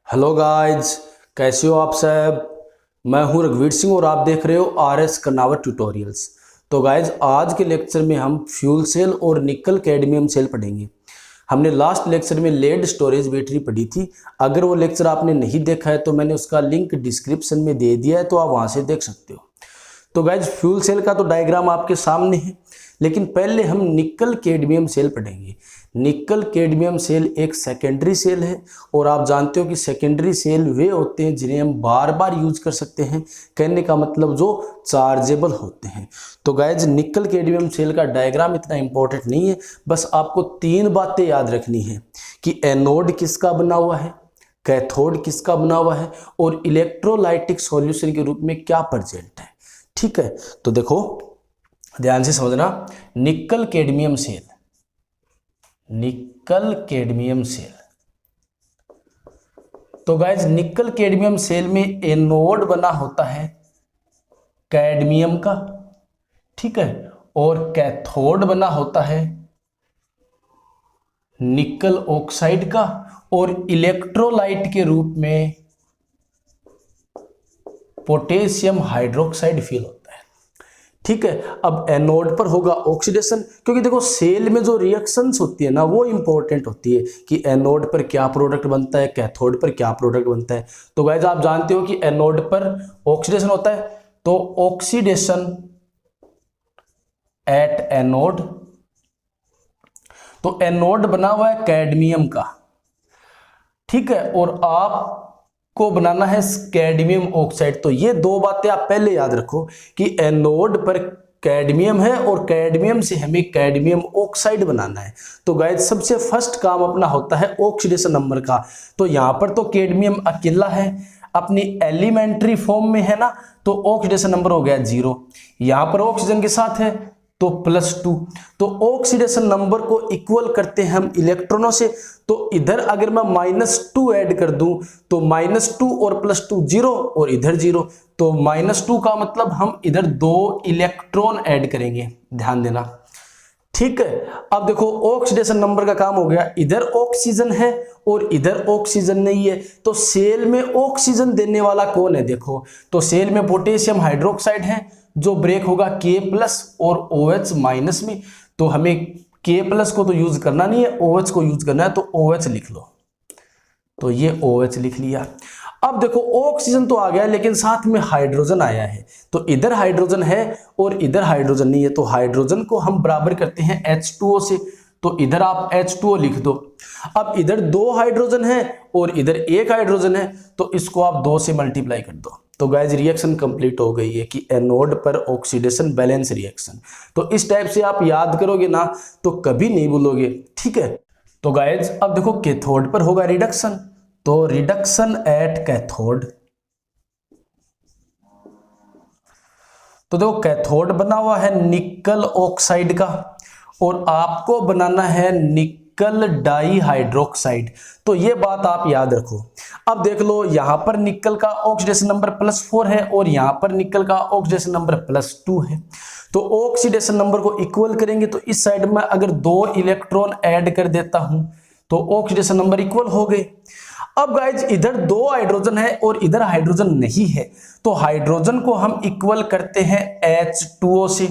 Hello guys, कैसे हो आप सब। मैं हूं रघुवीर सिंह और आप देख रहे हो आरएस कर्नावत ट्यूटोरियल्स। तो गाइज आज के लेक्चर में हम फ्यूल सेल और निकल कैडमियम सेल पढ़ेंगे। हमने लास्ट लेक्चर में लेड स्टोरेज बैटरी पढ़ी थी। अगर वो लेक्चर आपने नहीं देखा है तो मैंने उसका लिंक डिस्क्रिप्शन में दे दिया है, तो आप वहाँ से देख सकते हो। तो गाइज फ्यूल सेल का तो डायग्राम आपके सामने है, लेकिन पहले हम निकल कैडमियम सेल पढ़ेंगे। निकल कैडमियम सेल एक सेकेंडरी सेल है और आप जानते हो कि सेकेंडरी सेल वे होते हैं जिन्हें हम बार बार यूज कर सकते हैं। कहने का मतलब जो चार्जेबल होते हैं। तो गाइज निकल कैडमियम सेल का डायग्राम इतना इंपॉर्टेंट नहीं है, बस आपको तीन बातें याद रखनी है कि एनोड किसका बना हुआ है, कैथोड किसका बना हुआ है और इलेक्ट्रोलाइटिक सॉल्यूशन के रूप में क्या प्रेजेंट है। ठीक है, तो देखो ध्यान से समझना। Nickel cadmium cell, nickel cadmium cell, तो गाइज निकल कैडमियम सेल में एनोड बना होता है कैडमियम का, ठीक है, और कैथोड बना होता है निकल ऑक्साइड का, और इलेक्ट्रोलाइट के रूप में पोटेशियम हाइड्रोक्साइड फील होता है। ठीक है, अब एनोड पर होगा ऑक्सीडेशन, क्योंकि देखो सेल में जो रिएक्शंस होती है ना वो इंपॉर्टेंट होती है कि एनोड पर क्या प्रोडक्ट बनता है, कैथोड पर क्या प्रोडक्ट बनता है। तो गाइस आप जानते हो कि एनोड पर ऑक्सीडेशन होता है, तो ऑक्सीडेशन एट एनोड, तो एनोड बना हुआ है कैडमियम का, ठीक है, और आप को बनाना है कैडमियम ऑक्साइड। तो ये दो बातें आप पहले याद रखो कि एनोड पर कैडमियम है और कैडमियम से हमें कैडमियम ऑक्साइड बनाना है। तो गाइस सबसे फर्स्ट काम अपना होता है ऑक्सीडेशन नंबर का। तो यहां पर तो कैडमियम अकेला है, अपनी एलिमेंट्री फॉर्म में है ना, तो ऑक्सीडेशन नंबर हो गया 0। यहां पर ऑक्सीजन के साथ है तो +2। तो ऑक्सीडेशन नंबर को इक्वल करते हैं हम इलेक्ट्रॉनों से। तो इधर अगर मैं -2 ऐड कर दूं तो -2 और +2 0 और इधर 0, तो -2 का मतलब हम इधर 2 इलेक्ट्रॉन ऐड करेंगे, ध्यान देना। ठीक है, अब देखो ऑक्सीडेशन नंबर का काम हो गया। इधर ऑक्सीजन है और इधर ऑक्सीजन नहीं है, तो सेल में ऑक्सीजन देने वाला कौन है देखो, तो सेल में पोटेशियम हाइड्रोक्साइड है जो ब्रेक होगा K+ और OH- में। तो हमें K+ को तो यूज करना नहीं है, OH को यूज करना है, तो OH लिख लो। तो ये OH लिख लिया। अब देखो ऑक्सीजन तो आ गया, लेकिन साथ में हाइड्रोजन आया है, तो इधर हाइड्रोजन है और इधर हाइड्रोजन नहीं है, तो हाइड्रोजन को हम बराबर करते हैं H2O से। तो इधर आप H2O लिख दो। अब इधर 2 हाइड्रोजन है और इधर 1 हाइड्रोजन है, तो इसको आप 2 से मल्टीप्लाई कर दो। तो गाइज रिएक्शन कंप्लीट हो गई है कि एनोड पर ऑक्सीडेशन बैलेंस रिएक्शन। तो इस टाइप से आप याद करोगे ना तो कभी नहीं भूलोगे। ठीक है, तो गाइज अब देखो कैथोड पर होगा रिडक्शन, तो रिडक्शन एट कैथोड। तो देखो कैथोड बना हुआ है निकल ऑक्साइड का और आपको बनाना है निकल डाई हाइड्रोक्साइड। तो ये बात आप याद रखो। अब देख लो यहां पर निकल का ऑक्सीडेशन नंबर +4 है और यहां पर निकल का ऑक्सीडेशन नंबर +2 है। तो ऑक्सीडेशन नंबर को इक्वल करेंगे, तो इस साइड में अगर 2 इलेक्ट्रॉन ऐड कर देता हूं तो ऑक्सीडेशन नंबर इक्वल हो गए। अब गाइज इधर 2 हाइड्रोजन है और इधर हाइड्रोजन नहीं है, तो हाइड्रोजन को हम इक्वल करते हैं H2O से।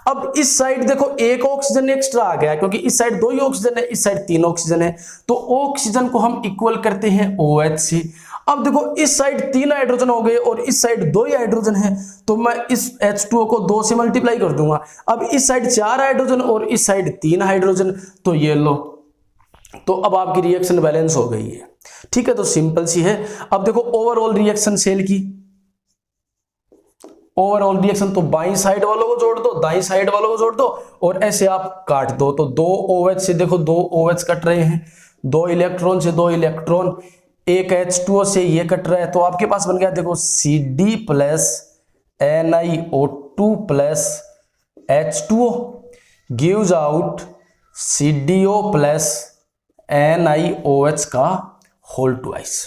अब इस साइड देखो एक ऑक्सीजन एक्स्ट्रा आ गया, क्योंकि इस साइड 2 ही ऑक्सीजन है, इस साइड 3 ऑक्सीजन है, तो ऑक्सीजन को हम इक्वल करते हैं OH से। अब देखो इस साइड 3 हाइड्रोजन हो गए और इस साइड 2 ही हाइड्रोजन है, तो मैं इस H2O को 2 से मल्टीप्लाई कर दूंगा। अब इस साइड 4 हाइड्रोजन और इस साइड 3 हाइड्रोजन, तो ये लो, तो अब आपकी रिएक्शन बैलेंस हो गई है। ठीक है, तो सिंपल सी है। अब देखो ओवरऑल रिएक्शन सेल की, ओवरऑल रिएक्शन, तो बाईं साइड वालों को जोड़ दो, दाईं साइड वालों को जोड़ दो और ऐसे आप काट दो। तो 2 OH से देखो 2 OH कट रहे हैं, 2 इलेक्ट्रॉन से 2 इलेक्ट्रॉन, एक H2O से ये कट रहा है, तो आपके पास बन गया देखो Cd + NiO2 + H2O gives out CdO + NiOH का होल ट्वाइस।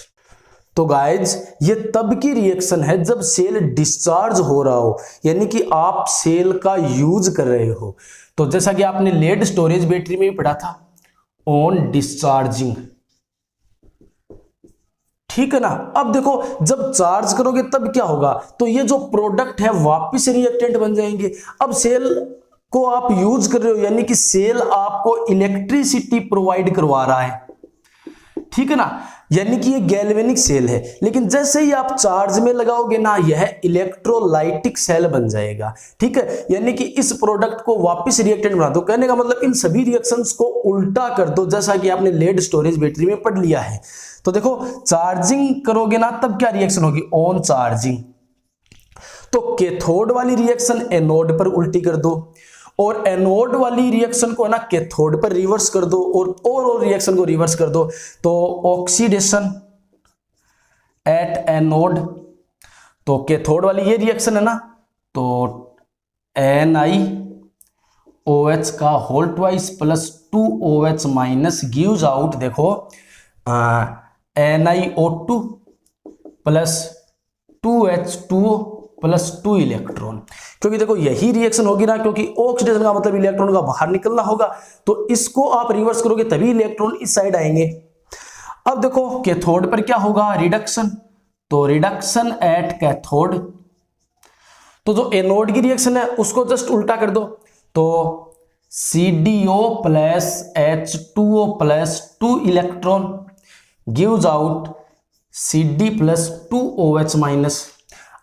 तो गाइज ये तब की रिएक्शन है जब सेल डिस्चार्ज हो रहा हो, यानी कि आप सेल का यूज कर रहे हो। तो जैसा कि आपने लेड स्टोरेज बैटरी में भी पढ़ा था, ऑन डिस्चार्जिंग, ठीक है ना। अब देखो जब चार्ज करोगे तब क्या होगा, तो ये जो प्रोडक्ट है वापस रिएक्टेंट बन जाएंगे। अब सेल को आप यूज कर रहे हो, यानी कि सेल आपको इलेक्ट्रिसिटी प्रोवाइड करवा रहा है, ठीक है ना, यानी कि ये गैल्वेनिक सेल है। लेकिन जैसे ही आप चार्ज में लगाओगे ना, यह इलेक्ट्रोलाइटिक सेल बन जाएगा, ठीक है, यानी कि इस प्रोडक्ट को वापस रिएक्टेंट बना दो। कहने का मतलब इन सभी रिएक्शंस को उल्टा कर दो, जैसा कि आपने लेड स्टोरेज बैटरी में पढ़ लिया है। तो देखो चार्जिंग करोगे ना तब क्या रिएक्शन होगी, ऑन चार्जिंग, तो कैथोड वाली रिएक्शन एनोड पर उल्टी कर दो, और एनोड वाली रिएक्शन को है ना कैथोड पर रिवर्स कर दो, और रिएक्शन को रिवर्स कर दो, तो ऑक्सीडेशन एट एनोड। तो कैथोड वाली ये रिएक्शन है ना, तो NiOH का whole twice plus 2OH minus gives out, देखो NiO2 plus 2H2O plus 2 electron. क्योंकि देखो यही रिएक्शन होगी ना, क्योंकि ऑक्सीडेशन का मतलब इलेक्ट्रॉन का बाहर निकलना होगा, तो इसको आप रिवर्स करोगे तभी इलेक्ट्रॉन इस साइड आएंगे। अब देखो कैथोड पर क्या होगा, रिडक्शन, तो रिडक्शन एट कैथोड। तो जो एनोड की रिएक्शन है उसको जस्ट उल्टा कर दो, तो CdO plus H2O plus 2 electron gives out Cd plus 2OH minus.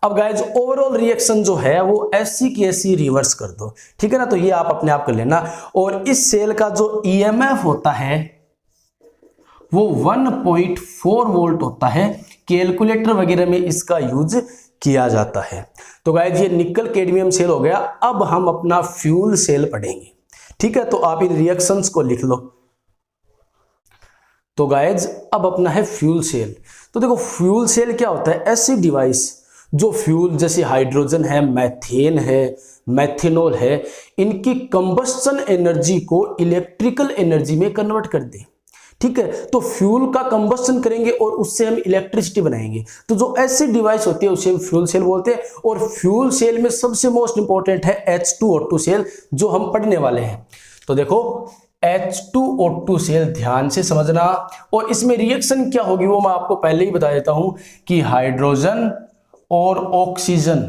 अब गाइज ओवरऑल रिएक्शन जो है वो ऐसी की ऐसी रिवर्स कर दो, ठीक है ना, तो ये आप अपने आप कर लेना। और इस सेल का जो EMF होता है वो 1.4 वोल्ट होता है, कैलकुलेटर वगैरह में इसका यूज किया जाता है। तो गाइज ये निकल कैडमियम सेल हो गया। अब हम अपना फ्यूल सेल पढ़ेंगे, ठीक है, तो आप इन रिएक्शंस को लिख लो। तो गाइज अब अपना है फ्यूल सेल। तो देखो फ्यूल सेल क्या होता है, ऐसी डिवाइस जो फ्यूल जैसे हाइड्रोजन है, मैथेन है, मैथेनॉल है, इनकी कंबस्शन एनर्जी को इलेक्ट्रिकल एनर्जी में कन्वर्ट कर दे, ठीक है। तो फ्यूल का कंबस्शन करेंगे और उससे हम इलेक्ट्रिसिटी बनाएंगे, तो जो ऐसी डिवाइस होती है उसे हम फ्यूल सेल बोलते हैं। और फ्यूल सेल में सबसे मोस्ट इंपॉर्टेंट है H2O2 सेल, जो हम पढ़ने वाले हैं। तो देखो H2O2 सेल ध्यान से समझना, और इसमें रिएक्शन क्या होगी वो मैं आपको पहले ही बता देता हूं कि हाइड्रोजन और ऑक्सीजन,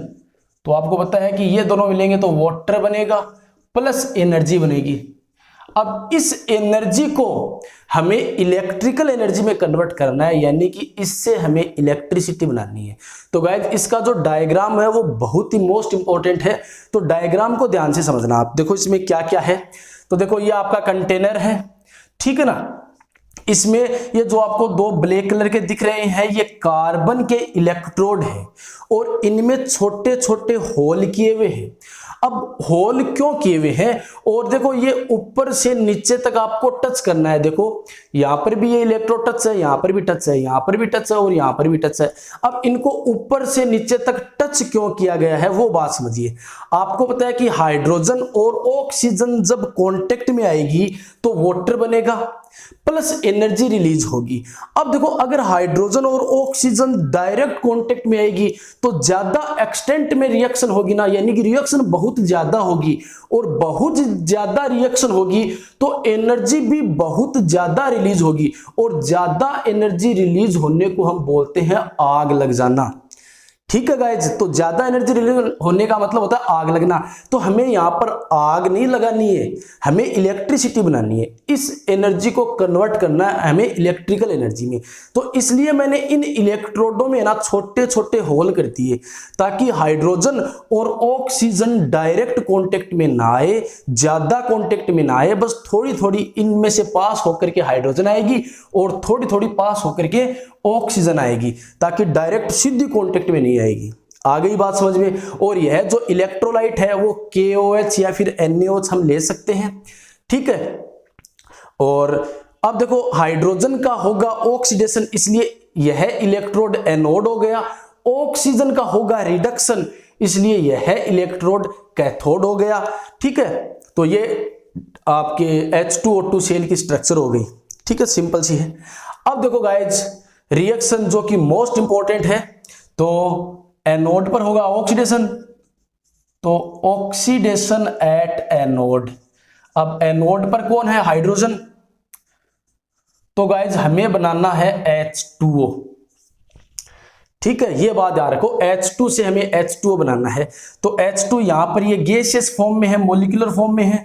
तो आपको पता है कि ये दोनों मिलेंगे तो वाटर बनेगा प्लस एनर्जी बनेगी। अब इस एनर्जी को हमें इलेक्ट्रिकल एनर्जी में कन्वर्ट करना है, यानी कि इससे हमें इलेक्ट्रिसिटी बनानी है। तो गाइस इसका जो डायग्राम है वो बहुत ही मोस्ट इंपॉर्टेंट है, तो डायग्राम को ध्यान से समझना आप। देखो इसमें क्या क्या है, तो देखो ये आपका कंटेनर है, ठीक है ना। इसमें ये जो आपको दो ब्लैक कलर के दिख रहे हैं ये कार्बन के इलेक्ट्रोड हैं, और इनमें छोटे छोटे होल किए हुए हैं। अब होल क्यों किए हुए हैं, और देखो ये ऊपर से नीचे तक आपको टच करना है। देखो यहां पर भी ये इलेक्ट्रोड टच है, यहां पर भी टच है, यहां पर भी टच है और यहां पर भी टच है। अब इनको ऊपर से नीचे तक टच क्यों किया गया है वो बात समझिए। आपको पता है कि हाइड्रोजन और ऑक्सीजन जब कांटेक्ट में आएगी तो वाटर बनेगा प्लस एनर्जी रिलीज होगी। अब देखो अगर हाइड्रोजन और ऑक्सीजन डायरेक्ट कांटेक्ट में आएगी तो ज्यादा एक्सटेंट में रिएक्शन होगी ना, यानी कि रिएक्शन बहुत ज्यादा होगी, और बहुत ज्यादा रिएक्शन होगी तो एनर्जी भी बहुत ज्यादा रिलीज होगी, और ज्यादा एनर्जी रिलीज होने को हम बोलते हैं आग लग जाना, ठीक है गाइज। तो ज्यादा एनर्जी रिलीज होने का मतलब होता है आग लगना। तो हमें यहां पर आग नहीं लगानी है, हमें इलेक्ट्रिसिटी बनानी है, इस एनर्जी को कन्वर्ट करना है हमें इलेक्ट्रिकल एनर्जी में। तो इसलिए मैंने इन इलेक्ट्रोडों में ना छोटे छोटे होल कर दिए ताकि हाइड्रोजन और ऑक्सीजन डायरेक्ट कॉन्टेक्ट में ना आए, ज्यादा कॉन्टेक्ट में ना आए, बस थोड़ी थोड़ी इनमें से पास होकर के हाइड्रोजन आएगी और थोड़ी थोड़ी पास होकर के ऑक्सीजन आएगी, ताकि डायरेक्ट सीधी कांटेक्ट में नहीं आएगी। आ गई बात समझ में। और यह जो इलेक्ट्रोलाइट है वो KOH या फिर NaOH हम ले सकते हैं, ठीक है। और अब देखो हाइड्रोजन का होगा ऑक्सीडेशन, इसलिए यह इलेक्ट्रोड एनोड हो गया। ऑक्सीजन का होगा रिडक्शन, इसलिए यह इलेक्ट्रोड कैथोड हो गया, ठीक है। तो ये आपके H2O2 सेल की स्ट्रक्चर हो गई, ठीक है, सिंपल सी है। अब देखो गाइज रिएक्शन जो कि मोस्ट इंपॉर्टेंट है, तो एनोड पर होगा ऑक्सीडेशन, तो ऑक्सीडेशन एट एनोड। अब एनोड पर कौन है, हाइड्रोजन, तो गाइज हमें बनाना है H2O, ठीक है, ये बात याद रखो, H2 से हमें H2O बनाना है। तो H2 यहां पर ये गैसियस फॉर्म में है, मॉलिक्यूलर फॉर्म में है,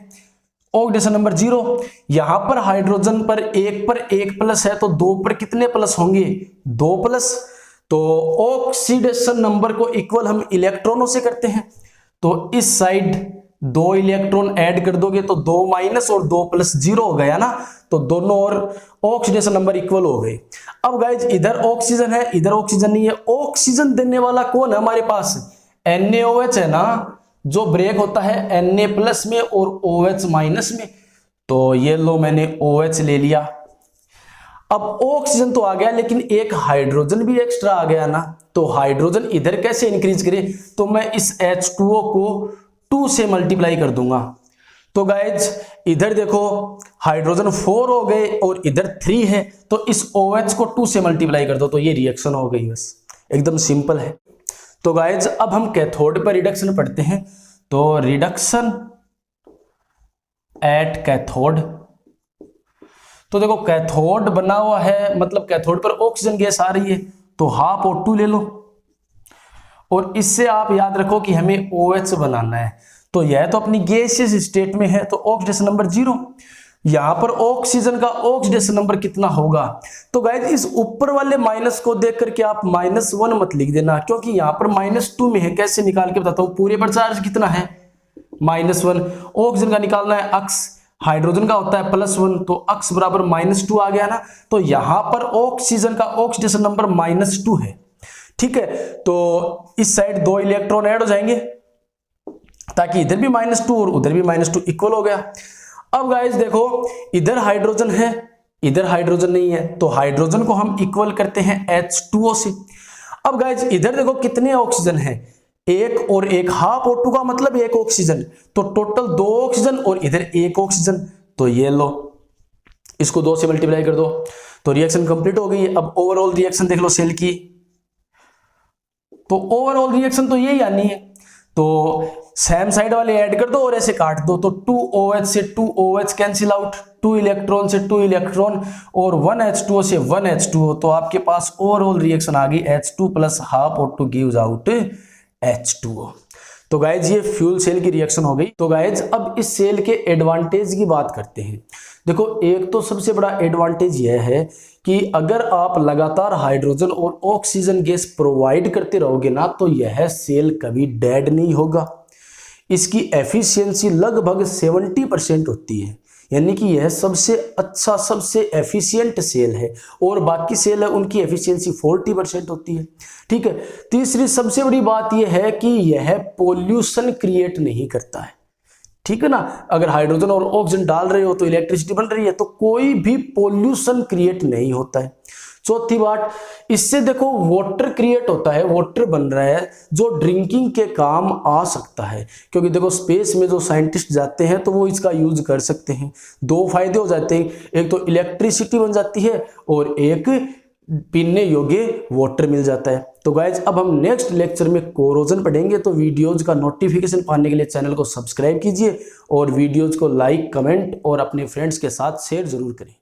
ऑक्सीडेशन नंबर 0। यहां पर हाइड्रोजन पर एक प्लस है, तो 2 पर कितने प्लस होंगे, 2 प्लस। तो ऑक्सीडेशन नंबर को इक्वल हम इलेक्ट्रॉनों से करते हैं, तो इस साइड 2 इलेक्ट्रॉन ऐड कर दोगे तो 2 माइनस और 2 प्लस 0 हो गया ना, तो दोनों और ऑक्सीडेशन नंबर इक्वल हो गए। अब गाइज इधर ऑक्सीजन है, इधर ऑक्सीजन नहीं है। ऑक्सीजन देने वाला कौन है हमारे पास, NaOH है ना, जो ब्रेक होता है Na प्लस में और OH माइनस में। तो ये लो मैंने OH ले लिया। अब ऑक्सीजन तो आ गया, लेकिन एक हाइड्रोजन भी एक्स्ट्रा आ गया ना, तो हाइड्रोजन इधर कैसे इंक्रीज करे, तो मैं इस H2O को 2 से मल्टीप्लाई कर दूंगा। तो गाइज इधर देखो हाइड्रोजन 4 हो गए और इधर 3 है, तो इस OH को 2 से मल्टीप्लाई कर दो, तो ये रिएक्शन हो गई, बस एकदम सिंपल है। तो गाइज अब हम कैथोड पर रिडक्शन पढ़ते हैं। तो रिडक्शन एट कैथोड, तो देखो कैथोड बना हुआ है, मतलब कैथोड पर ऑक्सीजन गैस आ रही है, तो हाफ O2 ले लो, और इससे आप याद रखो कि हमें OH बनाना है। तो यह तो अपनी गैसियस स्टेट में है, तो ऑक्सीडेशन नंबर 0। यहां पर ऑक्सीजन का ऑक्सीडेशन नंबर कितना होगा, तो गाइस इस ऊपर वाले माइनस को देख करके आप -1 मत लिख देना, क्योंकि यहां पर -2 में है। कैसे निकाल के बताता हूं, पूरे पर चार्ज कितना है, -1। ऑक्सीजन का निकालना है अक्स, हाइड्रोजन का होता है +1, तो अक्स बराबर -2 आ गया ना। तो यहां पर ऑक्सीजन का ऑक्सीडेशन नंबर -2 है, ठीक है। तो इस साइड 2 इलेक्ट्रॉन ऐड हो जाएंगे, ताकि इधर भी -2 और उधर भी -2 इक्वल हो गया। अब गाइस देखो इधर हाइड्रोजन है, इधर हाइड्रोजन नहीं है, तो हाइड्रोजन को हम इक्वल करते हैं H2O से। अब गाइस इधर देखो कितने ऑक्सीजन है, 1 और 1, हाफ O2 का मतलब 1 ऑक्सीजन, तो टोटल 2 ऑक्सीजन और इधर 1 ऑक्सीजन। तो ये लो, इसको 2 से मल्टीप्लाई कर दो, तो रिएक्शन कंप्लीट हो गई। अब ओवरऑल रिएक्शन देख लो सेल की, तो ओवरऑल रिएक्शन तो यही आनी है। तो सेम साइड वाले ऐड कर दो और ऐसे काट दो, तो 2OH से 2OH कैंसिल आउट, 2 इलेक्ट्रॉन से 2 इलेक्ट्रॉन और 1H2O से 1H2O। तो आपके पास ओवरऑल रिएक्शन आ गई H2 plus half O2 gives out H2O। तो गाइज ये फ्यूल सेल की रिएक्शन हो गई। तो गाइज अब इस सेल के एडवांटेज की बात करते हैं। देखो एक तो सबसे बड़ा एडवांटेज यह है कि अगर आप लगातार हाइड्रोजन और ऑक्सीजन गैस प्रोवाइड करते रहोगे ना, तो यह सेल कभी डेड नहीं होगा। इसकी एफिशिएंसी लगभग 70% होती है, यानी कि यह सबसे अच्छा, सबसे एफिशिएंट सेल है, और बाकी सेल है उनकी एफिशिएंसी 40% होती है, ठीक है। तीसरी सबसे बड़ी बात यह है कि यह पोल्यूशन क्रिएट नहीं करता है, ठीक है ना। अगर हाइड्रोजन और ऑक्सीजन डाल रहे हो तो इलेक्ट्रिसिटी बन रही है, तो कोई भी पोल्यूशन क्रिएट नहीं होता है। चौथी बात, इससे देखो वाटर क्रिएट होता है, वाटर बन रहा है जो ड्रिंकिंग के काम आ सकता है, क्योंकि देखो स्पेस में जो साइंटिस्ट जाते हैं तो वो इसका यूज कर सकते हैं। 2 फायदे हो जाते हैं, एक तो इलेक्ट्रिसिटी बन जाती है और एक पीने योग्य वाटर मिल जाता है। तो गाइज अब हम नेक्स्ट लेक्चर में कोरोजन पढ़ेंगे, तो वीडियोज का नोटिफिकेशन पाने के लिए चैनल को सब्सक्राइब कीजिए और वीडियोज को लाइक, कमेंट और अपने फ्रेंड्स के साथ शेयर जरूर करें।